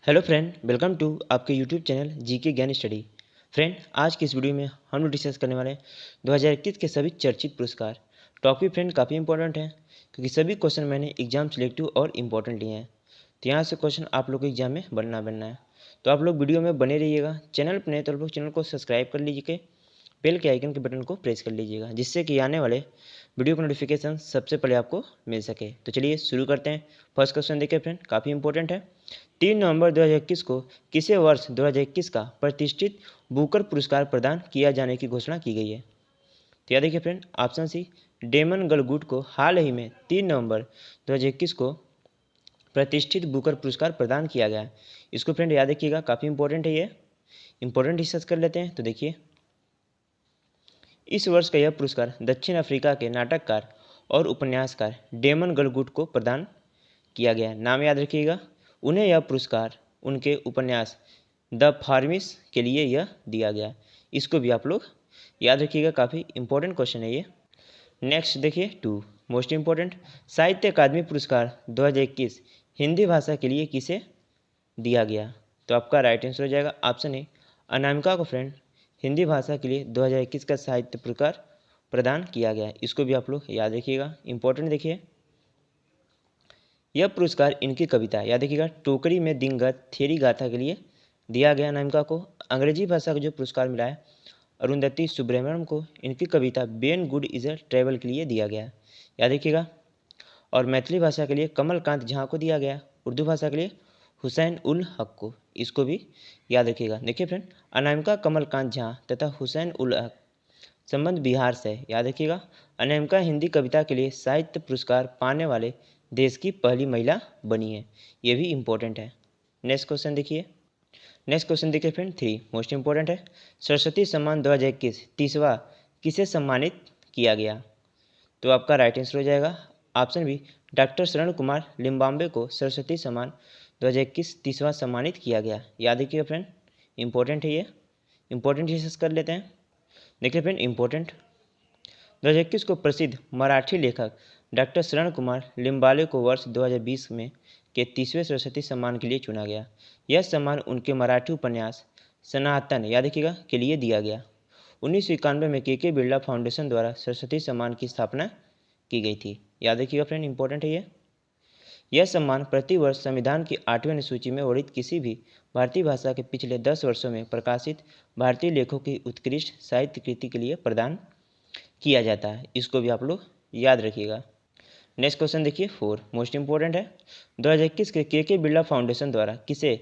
Hello friend, welcome to आपके YouTube channel GK ज्ञान study. Friend, आज की इस वीडियो में हम लोग डिस्कस करने वाले हैं 2021 के सभी चर्चित पुरस्कार। टॉपिक फ्रेंड काफ़ी इंपॉर्टेंट है क्योंकि सभी क्वेश्चन मैंने एग्जाम सिलेक्टिव और इम्पोर्टेंट लिए हैं। तो यहाँ से क्वेश्चन आप लोग को एग्जाम में बनना है। तो आप लोग वीडियो में बने रहिएगा। चैनल पर नहीं तो आप लोग चैनल को सब्सक्राइब कर लीजिए, बेल के आइकन के बटन को प्रेस कर लीजिएगा, जिससे कि आने वाले वीडियो का नोटिफिकेशन सबसे पहले आपको मिल सके। तो चलिए शुरू करते हैं। फर्स्ट क्वेश्चन देखिए फ्रेंड, काफ़ी इंपॉर्टेंट है। 3 नवंबर 2021 को किसे वर्ष 2021 का प्रतिष्ठित बुकर पुरस्कार प्रदान किया जाने की घोषणा की गई है? तो याद देखिए फ्रेंड, ऑप्शन सी, डेमन गलगुट को हाल ही में 3 नवंबर 2021 को प्रतिष्ठित बुकर पुरस्कार प्रदान किया गया। इसको फ्रेंड याद रखिएगा, काफ़ी इंपॉर्टेंट है ये। इंपॉर्टेंट डिस्कस कर लेते हैं। तो देखिए, इस वर्ष का यह पुरस्कार दक्षिण अफ्रीका के नाटककार और उपन्यासकार डेमन गलगुट को प्रदान किया गया। नाम याद रखिएगा। उन्हें यह पुरस्कार उनके उपन्यास द फार्मिस के लिए यह दिया गया। इसको भी आप लोग याद रखिएगा, काफ़ी इंपॉर्टेंट क्वेश्चन है ये। नेक्स्ट देखिए, 2 मोस्ट इंपॉर्टेंट, साहित्य अकादमी पुरस्कार 2021 हिंदी भाषा के लिए किसे दिया गया? तो आपका राइट आंसर हो जाएगा ऑप्शन ए, अनामिका को फ्रेंड हिंदी भाषा के लिए 2021 का साहित्य पुरस्कार प्रदान किया गया। इसको भी आप लोग याद रखिएगा, इंपॉर्टेंट देखिए। यह पुरस्कार इनकी कविता याद रखिएगा टोकरी में दिनगत थेरी गाथा के लिए दिया गया। अनामिका को अंग्रेजी भाषा का जो पुरस्कार मिला है अरुंधति सुब्रमण्यम को इनकी कविता when God is a travel के लिए दिया गया, याद रखिएगा। और मैथिली भाषा के लिए कमलकांत झा को दिया गया। उर्दू भाषा के लिए हुसैन उल हक को, इसको भी याद रखिएगा। देखिए फ्रेंड, अनामिका कमलकांत झा तथा हुसैन उल हक संबंध बिहार से, याद रखिएगा। अनामिका हिंदी कविता के लिए साहित्य पुरस्कार पाने वाले देश की पहली महिला बनी है। ये भी इम्पोर्टेंट है। नेक्स्ट क्वेश्चन देखिए। नेक्स्ट क्वेश्चन देखिए फ्रेंड, 3 मोस्ट इंपॉर्टेंट है। सरस्वती सम्मान 2021 तीसवा किसे सम्मानित किया गया? तो आपका राइट आंसर हो जाएगा ऑप्शन बी, डॉक्टर शरण कुमार लिम्बाम्बे को सरस्वती सम्मान 2021 तीसवा सम्मानित किया गया। याद रखिएगा फ्रेंड, इंपॉर्टेंट है ये। इंपॉर्टेंट डिस्कस कर लेते हैं। देखिए फ्रेंड, इंपॉर्टेंट 2021 को प्रसिद्ध मराठी लेखक डॉक्टर शरण कुमार लिम्बाले को वर्ष 2020 में के 30वें सरस्वती सम्मान के लिए चुना गया। यह सम्मान उनके मराठी उपन्यास सनातन, याद रखिएगा, के लिए दिया गया। 1991 में के बिरला फाउंडेशन द्वारा सरस्वती सम्मान की स्थापना की गई थी। याद रखिएगा फ्रेंड, इंपॉर्टेंट है ये। यह सम्मान प्रतिवर्ष संविधान की 8वीं अनुसूची में वर्णित किसी भी भारतीय भाषा के पिछले 10 वर्षों में प्रकाशित भारतीय लेखकों की उत्कृष्ट साहित्य कृति के लिए प्रदान किया जाता है। इसको भी आप लोग याद रखिएगा। नेक्स्ट क्वेश्चन देखिए, 4 मोस्ट इंपॉर्टेंट है। 2021 के बिरला फाउंडेशन द्वारा किसे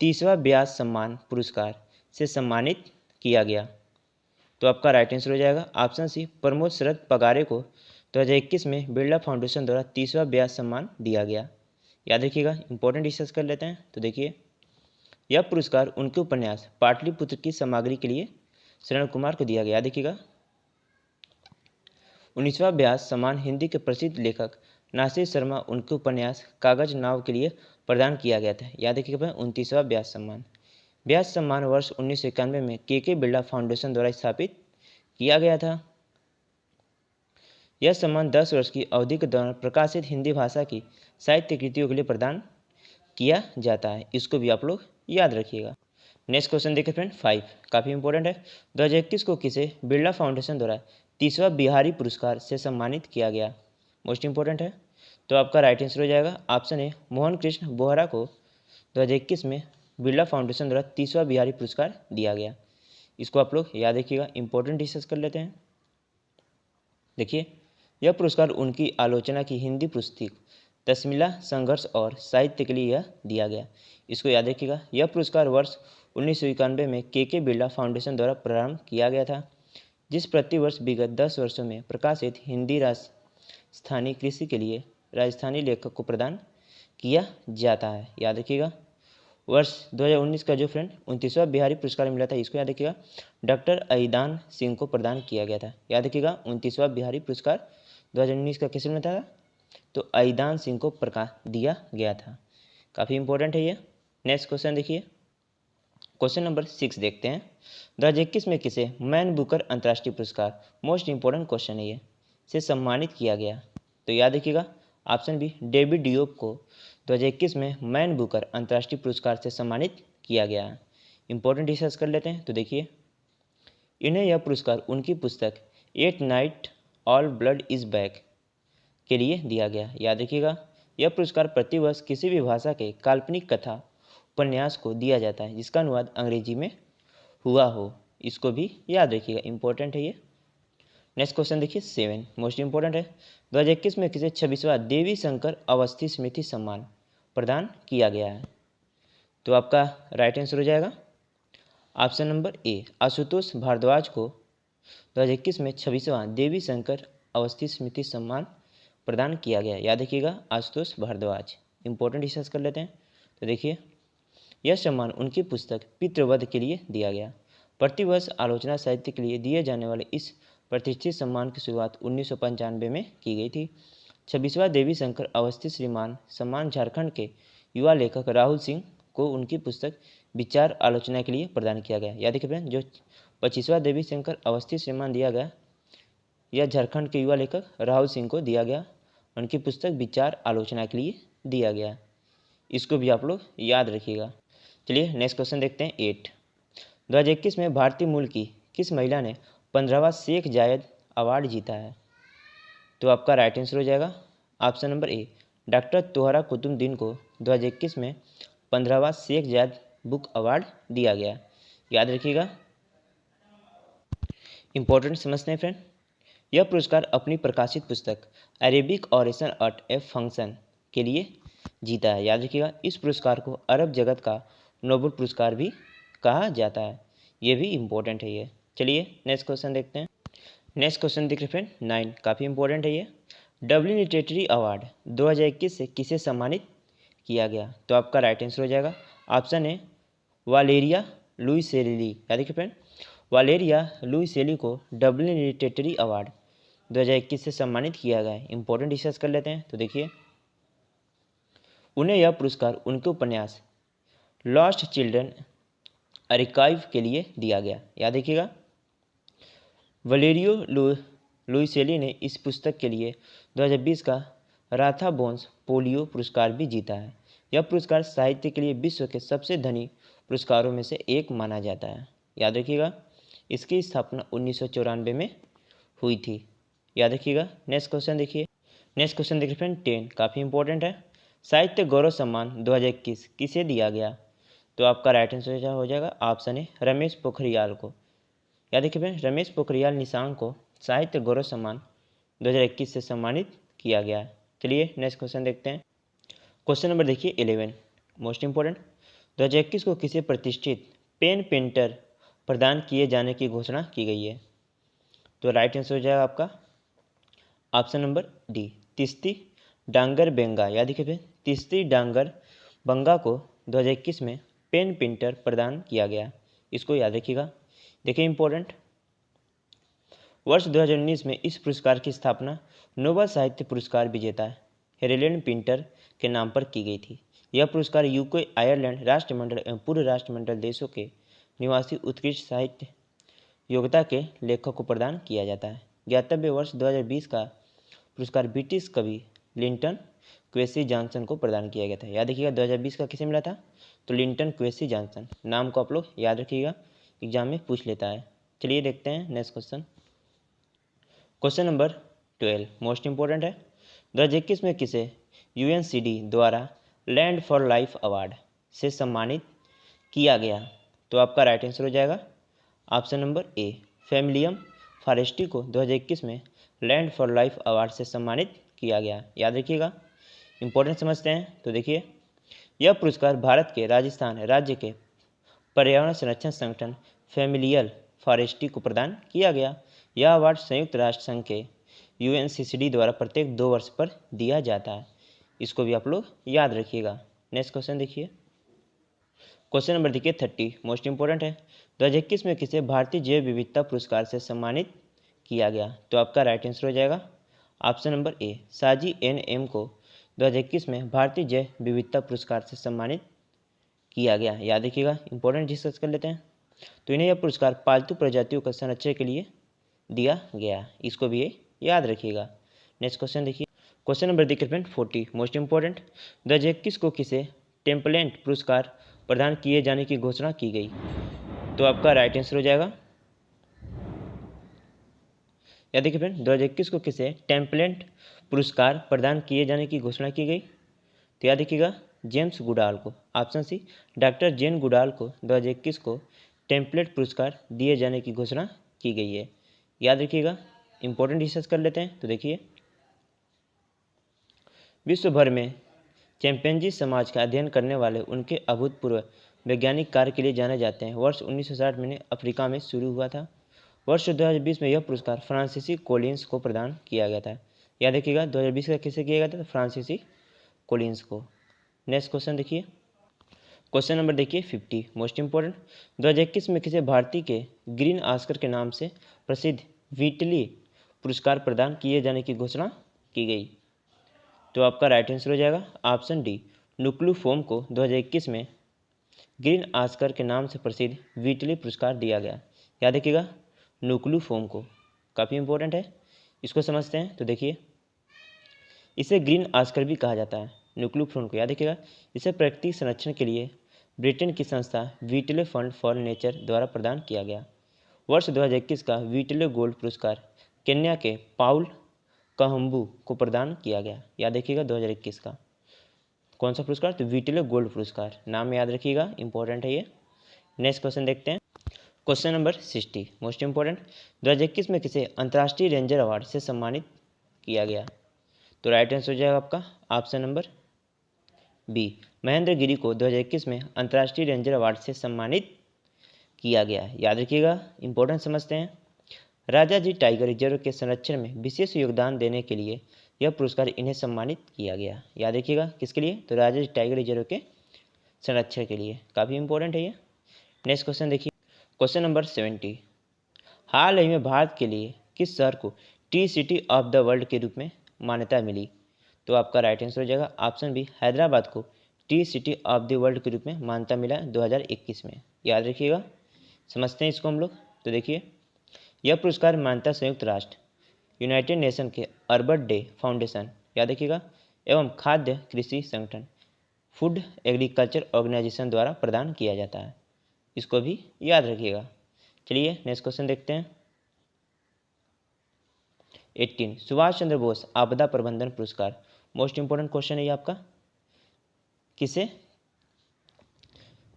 30वां व्यास सम्मान पुरस्कार से सम्मानित किया गया? तो आपका राइट आंसर हो जाएगा ऑप्शन सी, प्रमोद शरद पगारे को 2021 में बिरला फाउंडेशन द्वारा 30वां व्यास सम्मान दिया गया। याद रखिएगा, इंपॉर्टेंट डिस्कस कर लेते हैं। तो देखिए, यह पुरस्कार उनके उपन्यास पाटलिपुत्र की सामग्री के लिए शरण कुमार को दिया गया। याद रखिएगा। 19वां व्यास सम्मान हिंदी के प्रसिद्ध लेखक नासिर शर्मा उनके उपन्यास कागज नाव के लिए प्रदान किया गया था। याद रखिएगा 29वां व्यास सम्मान। व्यास सम्मान वर्ष 1991 में के बिरला फाउंडेशन द्वारा स्थापित किया गया था। यह सम्मान 10 वर्ष की अवधि के दौरान प्रकाशित हिंदी भाषा की साहित्य कृतियों के लिए प्रदान किया जाता है। इसको भी आप लोग याद रखिएगा। नेक्स्ट क्वेश्चन देखिए फ्रेंड, 5 काफ़ी इंपॉर्टेंट है। 2021 को किसे बिरला फाउंडेशन द्वारा 30वां बिहारी पुरस्कार से सम्मानित किया गया? मोस्ट इंपॉर्टेंट है। तो आपका राइट आंसर हो जाएगा ऑप्शन ए, मोहन कृष्ण बोहरा को 2021 में बिरला फाउंडेशन द्वारा 30वां बिहारी पुरस्कार दिया गया। इसको आप लोग याद रखिएगा। इंपॉर्टेंट डिस्कस कर लेते हैं। देखिए, यह पुरस्कार उनकी आलोचना की हिंदी पुस्तक तस्मिला संघर्ष और साहित्य के लिए यह दिया गया। इसको याद रखिएगा। यह पुरस्कार वर्ष 1991 में के बिरला फाउंडेशन द्वारा प्रारंभ किया गया था, जिस प्रतिवर्ष विगत 10 वर्षों में प्रकाशित हिंदी राजस्थानी कृषि के लिए राजस्थानी लेखक को प्रदान किया जाता है। याद रखिएगा। वर्ष 2019 का जो फ्रेंड 29वां बिहारी पुरस्कार मिला था, इसको याद रखिएगा, डॉक्टर अईदान सिंह को प्रदान किया गया था। याद रखिएगा, 29वां बिहारी पुरस्कार 2019 का किसे मिला था? तो अईदान सिंह को प्रकाश दिया गया था। काफ़ी इंपॉर्टेंट है ये। नेक्स्ट क्वेश्चन देखिए, क्वेश्चन नंबर 6 देखते हैं। 2021 में किसे मैन बुकर अंतर्राष्ट्रीय पुरस्कार, मोस्ट इंपॉर्टेंट क्वेश्चन है ये, से सम्मानित किया गया? तो याद रखिएगा ऑप्शन बी, डेविड डियोप को 2021 में मैन बुकर अंतर्राष्ट्रीय पुरस्कार से सम्मानित किया गया है। इंपॉर्टेंट डिस्कस कर लेते हैं। तो देखिए, इन्हें यह पुरस्कार उनकी पुस्तक at night all blood is back के लिए दिया गया। याद रखिएगा, यह पुरस्कार प्रतिवर्ष किसी भी भाषा के काल्पनिक कथा उपन्यास को दिया जाता है जिसका अनुवाद अंग्रेजी में हुआ हो। इसको भी याद रखिएगा, इंपॉर्टेंट है ये। नेक्स्ट क्वेश्चन देखिए 7, मोस्ट इंपॉर्टेंट है। 2021 में किसे 26वां देवी शंकर अवस्थी स्मृति सम्मान प्रदान किया गया है? तो आपका राइट आंसर हो जाएगा option number A, Ashutosh Bhardwaj को 2021 में 26वां देवी शंकर अवस्थी स्मृति सम्मान प्रदान किया गया। याद रखिएगा, आशुतोष भारद्वाज। इंपॉर्टेंट डिस्कस कर लेते हैं। तो देखिए, यह सम्मान उनकी पुस्तक पितृवध के लिए दिया गया। प्रतिवर्ष आलोचना साहित्य के लिए दिए जाने वाले इस प्रतिष्ठित सम्मान की शुरुआत 1995 में की गई थी। 26वां देवी शंकर अवस्थी श्रीमान सम्मान झारखंड के युवा लेखक राहुल सिंह को उनकी पुस्तक विचार आलोचना के लिए प्रदान किया गया। याद रखिए, जो 25वां देवी शंकर अवस्थी सम्मान दिया गया, यह झारखंड के युवा लेखक राहुल सिंह को दिया गया। उनकी पुस्तक विचार आलोचना के लिए दिया गया। इसको भी आप लोग याद रखिएगा। चलिए नेक्स्ट क्वेश्चन देखते हैं 8। 2021 में भारतीय मूल की किस महिला ने 15वां शेख जायद अवार्ड जीता है? तो आपका राइट आंसर हो जाएगा ऑप्शन नंबर ए, डॉक्टर तोहरा कुतुबुद्दीन को 2021 में 15वां शेख जायद बुक अवार्ड दिया गया। याद रखिएगा, इंपॉर्टेंट समझते हैं फ्रेंड। यह पुरस्कार अपनी प्रकाशित पुस्तक Arabic oration at a function के लिए जीता है। याद रखिएगा, इस पुरस्कार को अरब जगत का नोबेल पुरस्कार भी कहा जाता है। ये भी इम्पोर्टेंट है ये। चलिए नेक्स्ट क्वेश्चन देखते हैं। नेक्स्ट क्वेश्चन देख रहे फ्रेंड 9, काफ़ी इंपॉर्टेंट है ये। डब्ल्यू लिटरेचरी अवार्ड 2021 से किसे सम्मानित किया गया? तो आपका राइट आंसर हो जाएगा ऑप्शन ए, वालेरिया लुइसेली। याद रखिए फ्रेंड, वालेरिया लुइसेली को डब्ल्यू लिटरेचरी अवार्ड 2021 से सम्मानित किया गया है। इंपॉर्टेंट डिस्कस कर लेते हैं। तो देखिए, उन्हें यह पुरस्कार उनके उपन्यास लॉस्ट चिल्ड्रन आर्काइव के लिए दिया गया। याद रखिएगा, वलेरियो लुइसेली ने इस पुस्तक के लिए 2020 का राथा बोन्स पोलियो पुरस्कार भी जीता है। यह पुरस्कार साहित्य के लिए विश्व के सबसे धनी पुरस्कारों में से एक माना जाता है। याद रखिएगा, इसकी स्थापना 1994 में हुई थी। याद रखिएगा। नेक्स्ट क्वेश्चन देखिए। नेक्स्ट क्वेश्चन देखिए फ्रेंड 10, काफ़ी इंपॉर्टेंट है। साहित्य गौरव सम्मान 2021 किसे दिया गया? तो आपका राइट आंसर हो जाएगा ऑप्शन ए, रमेश पोखरियाल को। याद रखिए फ्रेंड, रमेश पोखरियाल निशांक को साहित्य गौरव सम्मान 2021 से सम्मानित किया गया है। चलिए नेक्स्ट क्वेश्चन देखते हैं। क्वेश्चन नंबर देखिए 11, मोस्ट इंपॉर्टेंट। 2021 को किसे प्रतिष्ठित पेन पेंटर प्रदान किए जाने की घोषणा की गई है? तो राइट आंसर हो जाएगा आपका ऑप्शन नंबर डी, तिस्ती डांगर बेंगा। याद रखिए फ्रेंड, तिस्ती डांगर बंगा को 2021 में पेन पेंटर प्रदान किया गया। इसको याद रखिएगा। देखिए इंपॉर्टेंट, वर्ष 2019 में इस पुरस्कार की स्थापना नोबेल साहित्य पुरस्कार विजेता हेरेल्ड पिंटर के नाम पर की गई थी। यह पुरस्कार यूके, आयरलैंड राष्ट्रमंडल एवं पूर्व राष्ट्रमंडल देशों के निवासी उत्कृष्ट साहित्य योग्यता के लेखक को प्रदान किया जाता है। ज्ञातव्य वर्ष 2020 का पुरस्कार ब्रिटिश कवि लिंटन क्वेसी जॉनसन को प्रदान किया गया था। याद रखिएगा, 2020 का किसे मिला था? तो लिंटन क्वेसी जॉनसन। नाम को आप लोग याद रखिएगा, एग्जाम में पूछ लेता है। चलिए देखते हैं next question. Question number 12, most important है। 2021 में किसे यूएनसीडी द्वारा लैंड फॉर लाइफ अवार्ड से सम्मानित किया गया? तो आपका राइट आंसर हो जाएगा ऑप्शन नंबर ए, फैमिलियम फॉरेस्टी को 2021 में लैंड फॉर लाइफ अवार्ड से सम्मानित किया गया। याद रखिएगा, इंपॉर्टेंट समझते हैं। तो देखिए, यह पुरस्कार भारत के राजस्थान राज्य के पर्यावरण संरक्षण संगठन फैमिलियल फॉरेस्टी को प्रदान किया गया। यह अवार्ड संयुक्त राष्ट्र संघ के यूएनसीसीडी द्वारा प्रत्येक 2 वर्ष पर दिया जाता है। इसको भी आप लोग याद रखिएगा। नेक्स्ट क्वेश्चन देखिए। क्वेश्चन नंबर देखिए 30, मोस्ट इंपॉर्टेंट है। 2021 में किसे भारतीय जैव विविधता पुरस्कार से सम्मानित किया गया? तो आपका राइट आंसर हो जाएगा ऑप्शन नंबर ए, साजी एन.एम को 2021 में भारतीय जैव विविधता पुरस्कार से सम्मानित किया गया। याद रखिएगा, इंपॉर्टेंट डिस्कस कर लेते हैं। तो इन्हें यह पुरस्कार पालतू प्रजातियों का संरक्षण के लिए दिया गया। इसको भी याद रखिएगा। नेक्स्ट क्वेश्चन देखिए। क्वेश्चन नंबर देखिए फ्रेंड 40 मोस्ट इंपॉर्टेंट, 2021 को किसे टेम्पलेट पुरस्कार प्रदान किए जाने की घोषणा की गई? तो आपका राइट आंसर हो जाएगा, याद देखिए फ्रेंड 2021 को किसे टेम्पलेट पुरस्कार प्रदान किए जाने की घोषणा की गई? तो याद रखिएगा जेम्स गुडाल को। Option C, doctor Jane Goodall को 2021 को टेम्पलेट पुरस्कार दिए जाने की घोषणा की गई है। याद रखिएगा, इंपॉर्टेंट रिसर्च कर लेते हैं। तो देखिए, विश्व भर में चैंपियनजी समाज का अध्ययन करने वाले उनके अभूतपूर्व वैज्ञानिक कार्य के लिए जाने जाते हैं। वर्ष 1960 में अफ्रीका में शुरू हुआ था। वर्ष 2020 में यह पुरस्कार फ्रांसीसी कोलिंस को प्रदान किया गया था। याद रखिएगा 2020 का किसे किया गया था? तो फ्रांसीसी कोलिंस को। नेक्स्ट क्वेश्चन देखिए, क्वेश्चन नंबर देखिए 50 मोस्ट इंपॉर्टेंट, 2021 में किसे भारतीय के ग्रीन ऑस्कर के नाम से प्रसिद्ध व्हीटली पुरस्कार प्रदान किए जाने की घोषणा की गई? तो आपका राइट आंसर हो जाएगा ऑप्शन डी, नुक्लू फोम को 2021 में ग्रीन ऑस्कर के नाम से प्रसिद्ध व्हीटली पुरस्कार दिया गया। याद रखिएगा नुक्लू फोम को, काफ़ी इंपॉर्टेंट है, इसको समझते हैं। तो देखिए, इसे ग्रीन ऑस्कर भी कहा जाता है, नुक्लू फोम को। याद रखिएगा, इसे प्रकृति संरक्षण के लिए ब्रिटेन की संस्था व्हीटले फंड फॉर नेचर द्वारा प्रदान किया गया। वर्ष 2021 का व्हीटले गोल्ड पुरस्कार केन्या के पाउल कहम्बू को प्रदान किया गया। याद रखिएगा 2021 का कौन सा पुरस्कार? तो व्हीटले गोल्ड पुरस्कार, नाम याद रखिएगा, इंपॉर्टेंट है ये। नेक्स्ट क्वेश्चन देखते हैं, क्वेश्चन नंबर 60 मोस्ट इंपॉर्टेंट, 2021 में किसे अंतर्राष्ट्रीय रेंजर अवार्ड से सम्मानित किया गया? तो राइट आंसर हो जाएगा आपका ऑप्शन नंबर बी, महेंद्र गिरी को 2021 में अंतर्राष्ट्रीय रेंजर अवार्ड से सम्मानित किया गया। याद रखिएगा, इंपॉर्टेंट समझते हैं। राजा जी टाइगर रिजर्व के संरक्षण में विशेष योगदान देने के लिए यह पुरस्कार इन्हें सम्मानित किया गया। याद रखिएगा किसके लिए? तो राजा जी टाइगर रिजर्व के संरक्षण के लिए, काफ़ी इंपॉर्टेंट है ये। नेक्स्ट क्वेश्चन देखिए, क्वेश्चन नंबर 70, हाल ही में भारत के लिए किस शहर को T city of the world के रूप में मान्यता मिली? तो आपका राइट आंसर हो जाएगा ऑप्शन बी, हैदराबाद को T city of the world के रूप में मान्यता मिला 2021 में। याद रखिएगा, समझते हैं इसको हम लोग। तो देखिए, यह पुरस्कार मान्यता संयुक्त राष्ट्र, यूनाइटेड नेशन के अर्बन डे फाउंडेशन, याद रखिएगा, एवं खाद्य कृषि संगठन फूड एग्रीकल्चर ऑर्गेनाइजेशन द्वारा प्रदान किया जाता है। इसको भी याद रखिएगा। चलिए नेक्स्ट क्वेश्चन देखते हैं, 18 सुभाष चंद्र बोस आपदा प्रबंधन पुरस्कार, मोस्ट इंपॉर्टेंट क्वेश्चन है ये आपका, किसे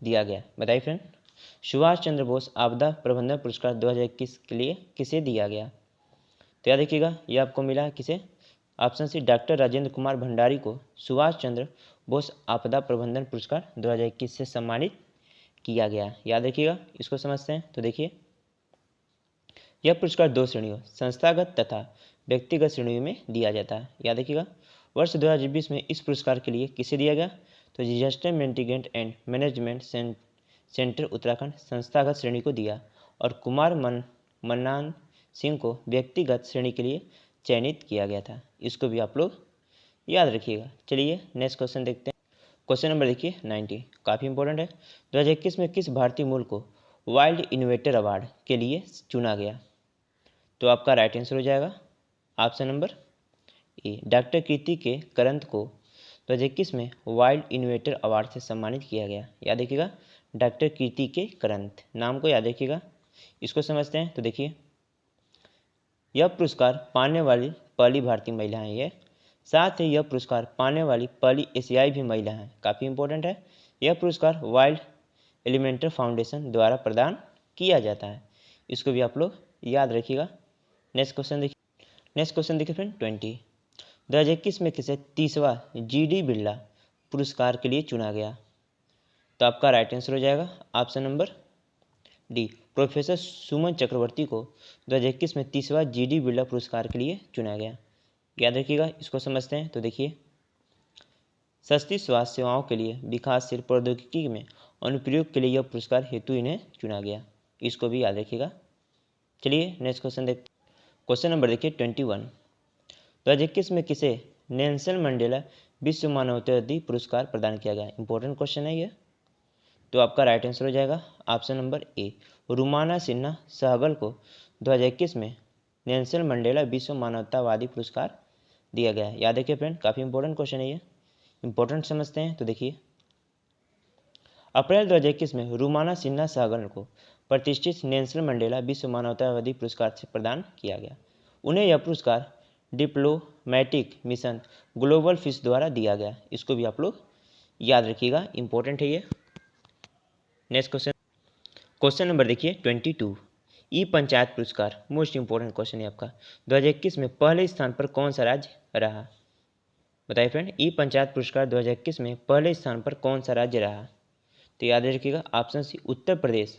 दिया गया? बताइए फ्रेंड, सुभाष चंद्र बोस आपदा प्रबंधन पुरस्कार 2021 के लिए किसे दिया गया? तो याद रखिएगा, ये आपको मिला किसे? Option C, doctor Rajendra Kumar Bhandari को सुभाष चंद्र बोस आपदा प्रबंधन पुरस्कार 2021 से सम्मानित किया गया। याद रखिएगा, इसको समझते हैं। तो देखिए, यह पुरस्कार दो श्रेणियों, संस्थागत तथा व्यक्तिगत श्रेणियों में दिया जाता है। याद रखिएगा, वर्ष 2020 में इस पुरस्कार के लिए किसे दिया गया? तो disaster management and management centre Uttarakhand संस्थागत श्रेणी को दिया, और कुमार मन्नान सिंह को व्यक्तिगत श्रेणी के लिए चयनित किया गया था। इसको भी आप लोग याद रखिएगा। चलिए नेक्स्ट क्वेश्चन देखते हैं, क्वेश्चन नंबर देखिए 90, काफ़ी इंपॉर्टेंट है, 2021 में किस भारतीय मूल को वाइल्ड इनोवेटर अवार्ड के लिए चुना गया? तो आपका राइट आंसर हो जाएगा ऑप्शन नंबर ए, डॉक्टर कीर्ति के करंत को 2021 में वाइल्ड इनोवेटर अवार्ड से सम्मानित किया गया। याद रखिएगा, डॉक्टर कीर्ति के करंत, नाम को याद रखिएगा। इसको समझते हैं। तो देखिए, यह पुरस्कार पाने वाली पहली भारतीय महिला है ये, साथ ही यह पुरस्कार पाने वाली पहली एशियाई भी महिला है, काफ़ी इंपॉर्टेंट है। यह पुरस्कार वाइल्ड एलिमेंटल फाउंडेशन द्वारा प्रदान किया जाता है। इसको भी आप लोग याद रखिएगा। नेक्स्ट क्वेश्चन देखिए फ्रेंड 20, 2021 में किसे 30वां GD बिरला पुरस्कार के लिए चुना गया? तो आपका राइट आंसर हो जाएगा ऑप्शन नंबर डी, प्रोफेसर सुमन चक्रवर्ती को 2021 में 30वां GD बिरला पुरस्कार के लिए चुना गया। याद रखिएगा, इसको समझते हैं। तो देखिए, सस्ती स्वास्थ्य सेवाओं के लिए विकासशील प्रौद्योगिकी में अनुप्रयोग के लिए यह पुरस्कार हेतु इन्हें चुना गया। इसको भी याद रखिएगा। चलिए नेक्स्ट क्वेश्चन देखते हैं, क्वेश्चन नंबर देखिए 21, 2021 में किसे नेल्सन मंडेला विश्व मानवाधिकार पुरस्कार प्रदान किया गया? इंपॉर्टेंट क्वेश्चन है ये। तो आपका राइट आंसर हो जाएगा option number A, Rumana Sinha Sehgal को 2021 में नेल्सन मंडेला विश्व मानवतावादी पुरस्कार दिया गया है। याद रखिए फ्रेंड, काफ़ी इंपॉर्टेंट क्वेश्चन है ये, इंपॉर्टेंट समझते हैं। तो देखिए, अप्रैल 2021 में रूमाना सिन्हा सागर को प्रतिष्ठित नेल्सन मंडेला विश्व मानवतावादी पुरस्कार से प्रदान किया गया। उन्हें यह पुरस्कार डिप्लोमैटिक मिशन ग्लोबल फिश द्वारा दिया गया। इसको भी आप लोग याद रखिएगा, इंपॉर्टेंट है ये। नेक्स्ट क्वेश्चन, क्वेश्चन नंबर देखिए 22, ई पंचायत पुरस्कार, मोस्ट इंपॉर्टेंट क्वेश्चन है आपका। 2021 में पहले स्थान पर कौन सा राज्य रहा? बताइए फ्रेंड, ई पंचायत पुरस्कार 2021 में पहले स्थान पर कौन सा राज्य रहा? तो याद रखिएगा, ऑप्शन सी उत्तर प्रदेश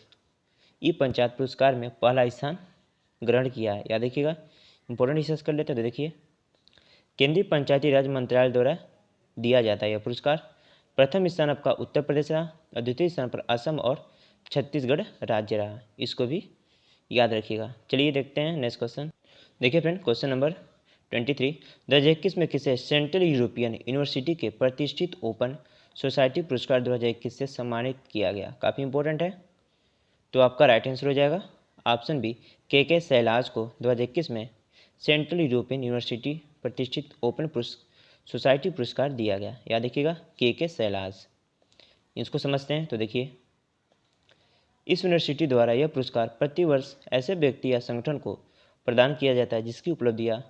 ई पंचायत पुरस्कार में पहला स्थान ग्रहण किया है। याद रखिएगा, इंपॉर्टेंट रिसर्च कर लेते हैं। तो देखिए, केंद्रीय पंचायती राज मंत्रालय द्वारा दिया जाता है यह पुरस्कार। प्रथम स्थान आपका उत्तर प्रदेश रहा और द्वितीय स्थान पर असम और छत्तीसगढ़ राज्य रहा। इसको भी याद रखिएगा। चलिए देखते हैं नेक्स्ट क्वेश्चन। देखिए फ्रेंड, क्वेश्चन नंबर 23, 2021 में किसे सेंट्रल यूरोपियन यूनिवर्सिटी के प्रतिष्ठित ओपन सोसाइटी पुरस्कार 2021 से सम्मानित किया गया? काफ़ी इंपॉर्टेंट है। तो आपका राइट आंसर हो जाएगा ऑप्शन बी, के शैलाज को 2021 में सेंट्रल यूरोपियन यूनिवर्सिटी प्रतिष्ठित ओपन सोसाइटी पुरस्कार दिया गया। याद रखिएगा, के शैलाज। इसको समझते हैं। तो देखिए, इस यूनिवर्सिटी द्वारा यह पुरस्कार प्रतिवर्ष ऐसे व्यक्ति या संगठन को प्रदान किया जाता है जिसकी उपलब्धियां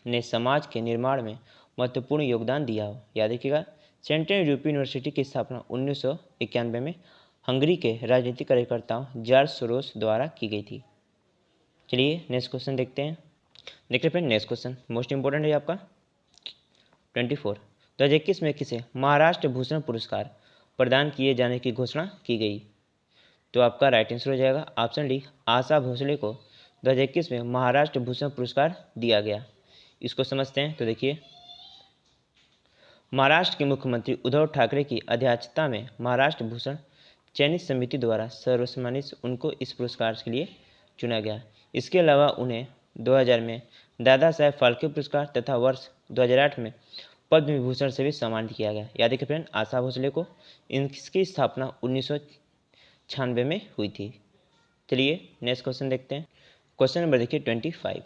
ने समाज के निर्माण में महत्वपूर्ण योगदान दिया हो। याद रखिएगा, सेंट्रल यूरोपियन यूनिवर्सिटी की स्थापना 1991 में हंगरी के राजनीतिक कार्यकर्ताओं जॉर्ज सोरोस द्वारा की गई थी। चलिए नेक्स्ट क्वेश्चन देखते हैं। देखिए friend, next question most important है आपका 24, 2021 में किसे महाराष्ट्र भूषण पुरस्कार प्रदान किए जाने की घोषणा की गई? तो आपका राइट आंसर हो जाएगा ऑप्शन डी, आशा भोसले को 2021 में महाराष्ट्र भूषण पुरस्कार दिया गया। इसको समझते हैं। तो देखिए, महाराष्ट्र के मुख्यमंत्री उद्धव ठाकरे की अध्यक्षता में महाराष्ट्र भूषण चयनित समिति द्वारा सर्वसम्मानित उनको इस पुरस्कार के लिए चुना गया। इसके अलावा उन्हें 2000 में दादा साहेब फाल्के पुरस्कार तथा वर्ष 2008 में पद्म विभूषण से भी सम्मानित किया गया। याद रखिए फ्रेंड, आशा भोसले को, इनकी स्थापना 1996 में हुई थी। चलिए नेक्स्ट क्वेश्चन देखते हैं। क्वेश्चन नंबर देखिए 25,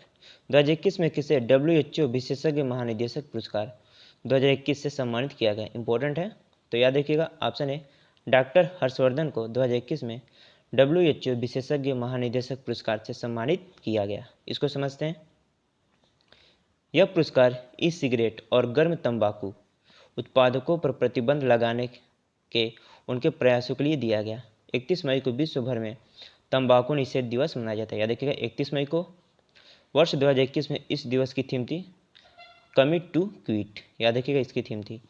2021 में किसे WHO विशेषज्ञ महानिदेशक पुरस्कार 2021 से सम्मानित किया गया? इंपॉर्टेंट है। तो याद रखिएगा, ऑप्शन है डॉक्टर हर्षवर्धन को 2021 में WHO विशेषज्ञ महानिदेशक पुरस्कार से सम्मानित किया गया। इसको समझते हैं। यह पुरस्कार ई सिगरेट और गर्म तंबाकू उत्पादकों पर प्रतिबंध लगाने के उनके प्रयासों के लिए दिया गया। 31 मई को विश्व भर में तंबाकू निषेध दिवस मनाया जाता है। याद रखिएगा, 31 मई को वर्ष 2021 में इस दिवस की थीम थी कमिट टू क्विट। याद रखिएगा, इसकी थीम थी।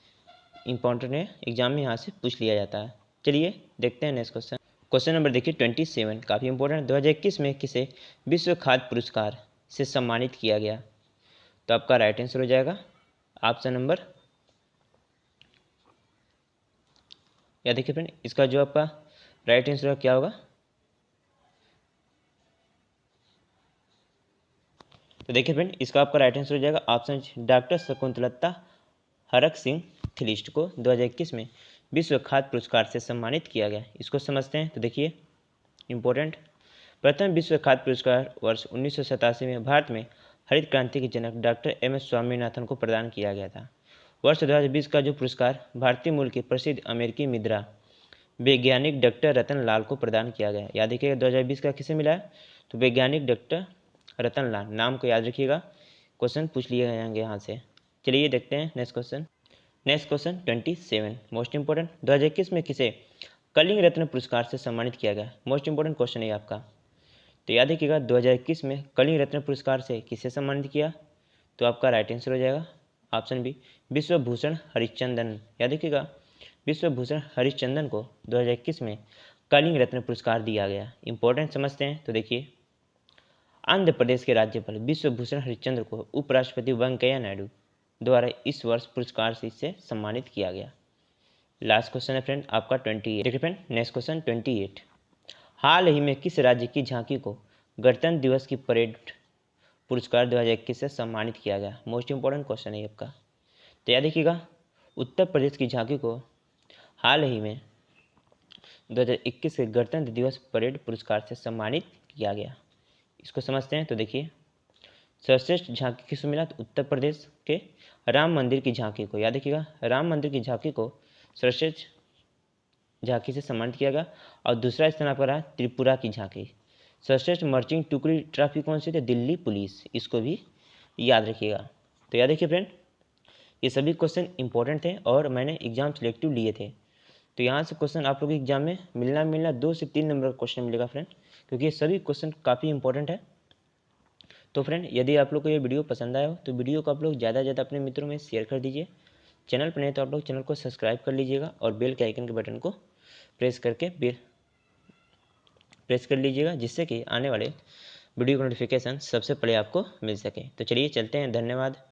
इंपॉर्टेंट है, एग्जाम में यहाँ से पूछ लिया जाता है। चलिए देखते हैं नेक्स्ट क्वेश्चन। क्वेश्चन नंबर देखिए 27, काफ़ी इंपॉर्टेंट। 2021 में किसे विश्व खाद्य पुरस्कार से सम्मानित किया गया? तो आपका राइट आंसर हो जाएगा ऑप्शन नंबर, याद देखिए फ्रेंड, इसका जो आपका राइट आंसर क्या होगा? तो देखिए फ्रेंड, इसका आपका राइट आंसर हो जाएगा ऑप्शन डॉक्टर शकुंतलता हरक सिंह थिलिस्ट को 2021 में विश्व खाद्य पुरस्कार से सम्मानित किया गया। इसको समझते हैं। तो देखिए, इंपॉर्टेंट, प्रथम विश्व खाद्य पुरस्कार वर्ष 1987 में भारत में हरित क्रांति के जनक डॉक्टर MS स्वामीनाथन को प्रदान किया गया था। वर्ष 2020 का जो पुरस्कार भारतीय मूल के प्रसिद्ध अमेरिकी मुद्रा वैज्ञानिक डॉक्टर रतन लाल को प्रदान किया गया। याद रखिएगा, 2020 का किसे मिला है? तो वैज्ञानिक डॉक्टर रतन लाल, नाम को याद रखिएगा, क्वेश्चन पूछ लिए जाएंगे यहाँ से। चलिए देखते हैं next question. Next question 27, most important, 2021 में किसे कलिंग रत्न पुरस्कार से सम्मानित किया गया? मोस्ट इंपॉर्टेंट क्वेश्चन है आपका। तो याद रखिएगा, 2021 में कलिंग रत्न पुरस्कार से किसे सम्मानित किया? तो आपका राइट आंसर हो जाएगा ऑप्शन बी, विश्वभूषण हरिश्चंद्रन। याद रखिएगा, विश्वभूषण हरिश्चंद्रन को 2021 में कलिंग रत्न पुरस्कार दिया गया। इंपॉर्टेंट समझते हैं। तो देखिए, आंध्र प्रदेश के राज्यपाल विश्वभूषण हरिश्चंद्र को उपराष्ट्रपति वेंकैया नायडू द्वारा इस वर्ष पुरस्कार से सम्मानित किया गया। लास्ट क्वेश्चन है फ्रेंड आपका 28। देखिए फ्रेंड, नेक्स्ट क्वेश्चन 28, हाल ही में किस राज्य की झांकी को गणतंत्र दिवस की परेड पुरस्कार 2021 से सम्मानित किया गया? मोस्ट इंपॉर्टेंट क्वेश्चन है आपका। तो याद रखिएगा, उत्तर प्रदेश की झांकी को हाल ही में 2021 के गणतंत्र दिवस परेड पुरस्कार से सम्मानित किया गया। इसको समझते हैं। तो देखिए, सर्वश्रेष्ठ झांकी किसको मिला? तो उत्तर प्रदेश के राम मंदिर की झांकी को, याद रखिएगा, राम मंदिर की झांकी को सर्वश्रेष्ठ झांकी से सम्मानित किया गया। और दूसरा स्थान आपका रहा त्रिपुरा की झांकी। सर्वश्रेष्ठ मर्चिंग टुकड़ी ट्रॉफी कौन सी थी? दिल्ली पुलिस, इसको भी याद रखिएगा। तो याद रखिए फ्रेंड, ये सभी क्वेश्चन इंपॉर्टेंट थे और मैंने एग्जाम सिलेक्टिव लिए थे। तो यहाँ से क्वेश्चन आप लोग के एग्जाम में मिलना 2 से 3 नंबर का क्वेश्चन मिलेगा फ्रेंड, क्योंकि ये सभी क्वेश्चन काफ़ी इंपॉर्टेंट है। तो फ्रेंड, यदि आप लोग को ये वीडियो पसंद आया हो तो वीडियो को आप लोग ज़्यादा से ज़्यादा अपने मित्रों में शेयर कर दीजिए। चैनल पर नहीं तो आप लोग चैनल को सब्सक्राइब कर लीजिएगा और बेल के आइकन के बटन को प्रेस कर लीजिएगा, जिससे कि आने वाले वीडियो का नोटिफिकेशन सबसे पहले आपको मिल सके। तो चलिए चलते हैं, धन्यवाद।